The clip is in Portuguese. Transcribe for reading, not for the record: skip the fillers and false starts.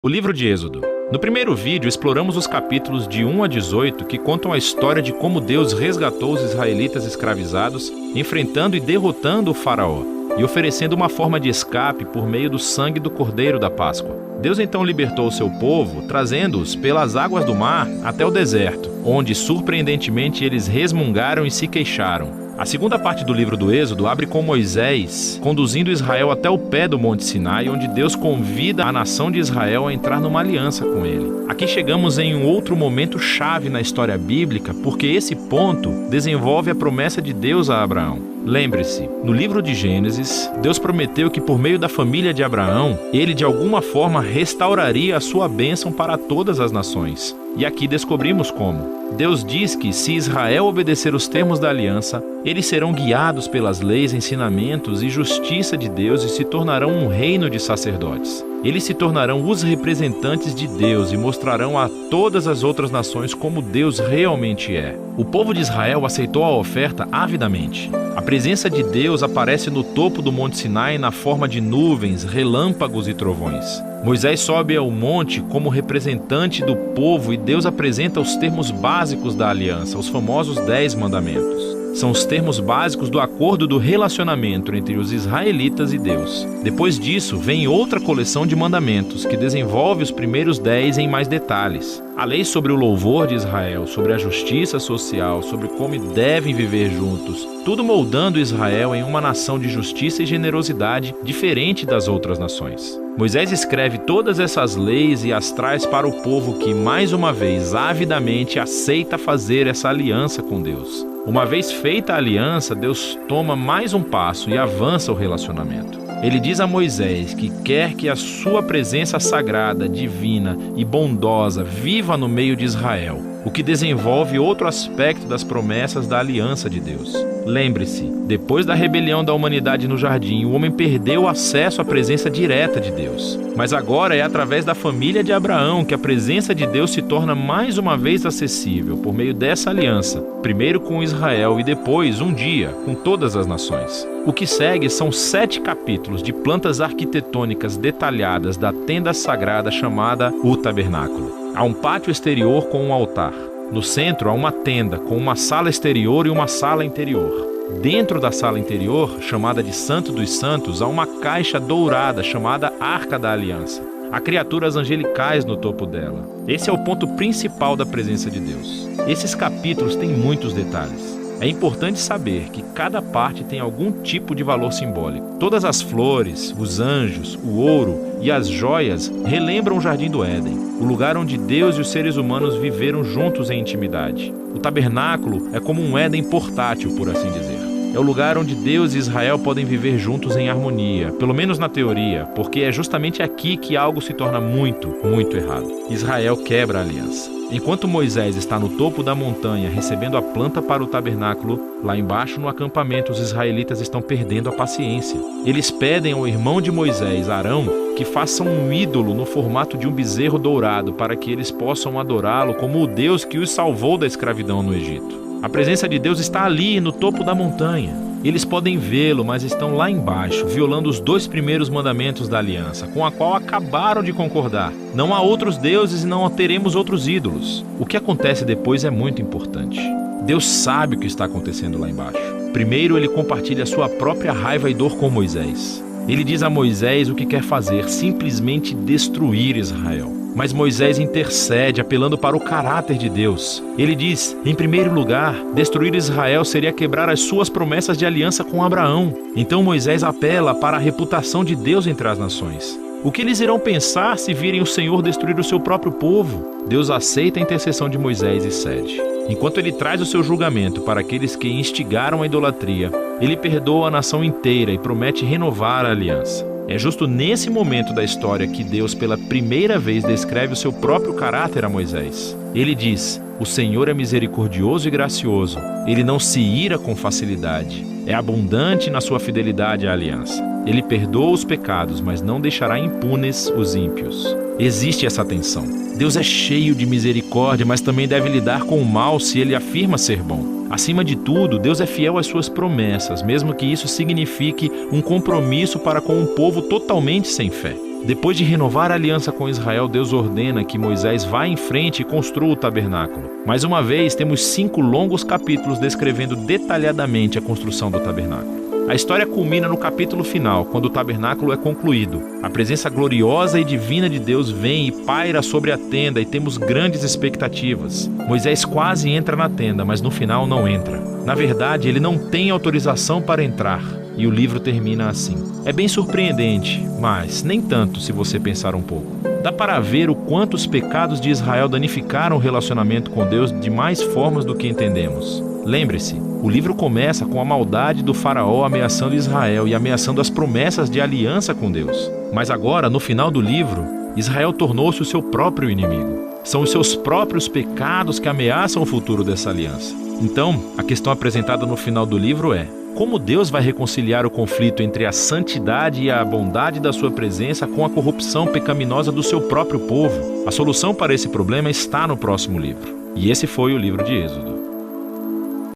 O livro de Êxodo. No primeiro vídeo, exploramos os capítulos de 1 a 18 que contam a história de como Deus resgatou os israelitas escravizados, enfrentando e derrotando o faraó, e oferecendo uma forma de escape por meio do sangue do Cordeiro da Páscoa. Deus então libertou o seu povo, trazendo-os pelas águas do mar até o deserto, onde surpreendentemente eles resmungaram e se queixaram. A segunda parte do livro do Êxodo abre com Moisés conduzindo Israel até o pé do Monte Sinai, onde Deus convida a nação de Israel a entrar numa aliança com ele. Aqui chegamos em um outro momento chave na história bíblica, porque esse ponto desenvolve a promessa de Deus a Abraão. Lembre-se, no livro de Gênesis, Deus prometeu que por meio da família de Abraão, ele de alguma forma restauraria a sua bênção para todas as nações. E aqui descobrimos como. Deus diz que se Israel obedecer os termos da aliança, eles serão guiados pelas leis, ensinamentos e justiça de Deus e se tornarão um reino de sacerdotes. Eles se tornarão os representantes de Deus e mostrarão a todas as outras nações como Deus realmente é. O povo de Israel aceitou a oferta avidamente. A presença de Deus aparece no topo do Monte Sinai na forma de nuvens, relâmpagos e trovões. Moisés sobe ao monte como representante do povo e Deus apresenta os termos básicos da aliança, os famosos 10 mandamentos. São os termos básicos do acordo do relacionamento entre os israelitas e Deus. Depois disso, vem outra coleção de mandamentos que desenvolve os primeiros 10 em mais detalhes. A lei sobre o louvor de Israel, sobre a justiça social, sobre como devem viver juntos, tudo moldando Israel em uma nação de justiça e generosidade diferente das outras nações. Moisés escreve todas essas leis e as traz para o povo que, mais uma vez, avidamente aceita fazer essa aliança com Deus. Uma vez feita a aliança, Deus toma mais um passo e avança o relacionamento. Ele diz a Moisés que quer que a sua presença sagrada, divina e bondosa viva no meio de Israel, o que desenvolve outro aspecto das promessas da aliança de Deus. Lembre-se, depois da rebelião da humanidade no jardim, o homem perdeu o acesso à presença direta de Deus. Mas agora é através da família de Abraão que a presença de Deus se torna mais uma vez acessível, por meio dessa aliança, primeiro com Israel e depois, um dia, com todas as nações. O que segue são 7 capítulos de plantas arquitetônicas detalhadas da tenda sagrada chamada o tabernáculo. Há um pátio exterior com um altar. No centro há uma tenda com uma sala exterior e uma sala interior. Dentro da sala interior, chamada de Santo dos Santos, há uma caixa dourada chamada Arca da Aliança. Há criaturas angelicais no topo dela. Esse é o ponto principal da presença de Deus. Esses capítulos têm muitos detalhes. É importante saber que cada parte tem algum tipo de valor simbólico. Todas as flores, os anjos, o ouro e as joias relembram o Jardim do Éden, o lugar onde Deus e os seres humanos viveram juntos em intimidade. O tabernáculo é como um Éden portátil, por assim dizer. É o lugar onde Deus e Israel podem viver juntos em harmonia, pelo menos na teoria, porque é justamente aqui que algo se torna muito errado. Israel quebra a aliança. Enquanto Moisés está no topo da montanha recebendo a planta para o tabernáculo, lá embaixo no acampamento os israelitas estão perdendo a paciência. Eles pedem ao irmão de Moisés, Arão, que faça um ídolo no formato de um bezerro dourado para que eles possam adorá-lo como o Deus que os salvou da escravidão no Egito. A presença de Deus está ali, no topo da montanha. Eles podem vê-lo, mas estão lá embaixo, violando os 2 primeiros mandamentos da aliança, com a qual acabaram de concordar. Não há outros deuses e não teremos outros ídolos. O que acontece depois é muito importante. Deus sabe o que está acontecendo lá embaixo. Primeiro, ele compartilha sua própria raiva e dor com Moisés. Ele diz a Moisés o que quer fazer, simplesmente destruir Israel. Mas Moisés intercede, apelando para o caráter de Deus. Ele diz, em primeiro lugar, destruir Israel seria quebrar as suas promessas de aliança com Abraão. Então Moisés apela para a reputação de Deus entre as nações. O que eles irão pensar se virem o Senhor destruir o seu próprio povo? Deus aceita a intercessão de Moisés e cede. Enquanto ele traz o seu julgamento para aqueles que instigaram a idolatria, ele perdoa a nação inteira e promete renovar a aliança. É justo nesse momento da história que Deus pela primeira vez descreve o seu próprio caráter a Moisés. Ele diz, o Senhor é misericordioso e gracioso, ele não se ira com facilidade, é abundante na sua fidelidade à aliança. Ele perdoa os pecados, mas não deixará impunes os ímpios. Existe essa tensão. Deus é cheio de misericórdia, mas também deve lidar com o mal se ele afirma ser bom. Acima de tudo, Deus é fiel às suas promessas, mesmo que isso signifique um compromisso para com um povo totalmente sem fé. Depois de renovar a aliança com Israel, Deus ordena que Moisés vá em frente e construa o tabernáculo. Mais uma vez, temos 5 longos capítulos descrevendo detalhadamente a construção do tabernáculo. A história culmina no capítulo final, quando o tabernáculo é concluído. A presença gloriosa e divina de Deus vem e paira sobre a tenda e temos grandes expectativas. Moisés quase entra na tenda, mas no final não entra. Na verdade, ele não tem autorização para entrar. E o livro termina assim. É bem surpreendente, mas nem tanto se você pensar um pouco. Dá para ver o quanto os pecados de Israel danificaram o relacionamento com Deus de mais formas do que entendemos. Lembre-se, o livro começa com a maldade do faraó ameaçando Israel e ameaçando as promessas de aliança com Deus. Mas agora, no final do livro, Israel tornou-se o seu próprio inimigo. São os seus próprios pecados que ameaçam o futuro dessa aliança. Então, a questão apresentada no final do livro é: como Deus vai reconciliar o conflito entre a santidade e a bondade da sua presença com a corrupção pecaminosa do seu próprio povo? A solução para esse problema está no próximo livro. E esse foi o livro de Êxodo.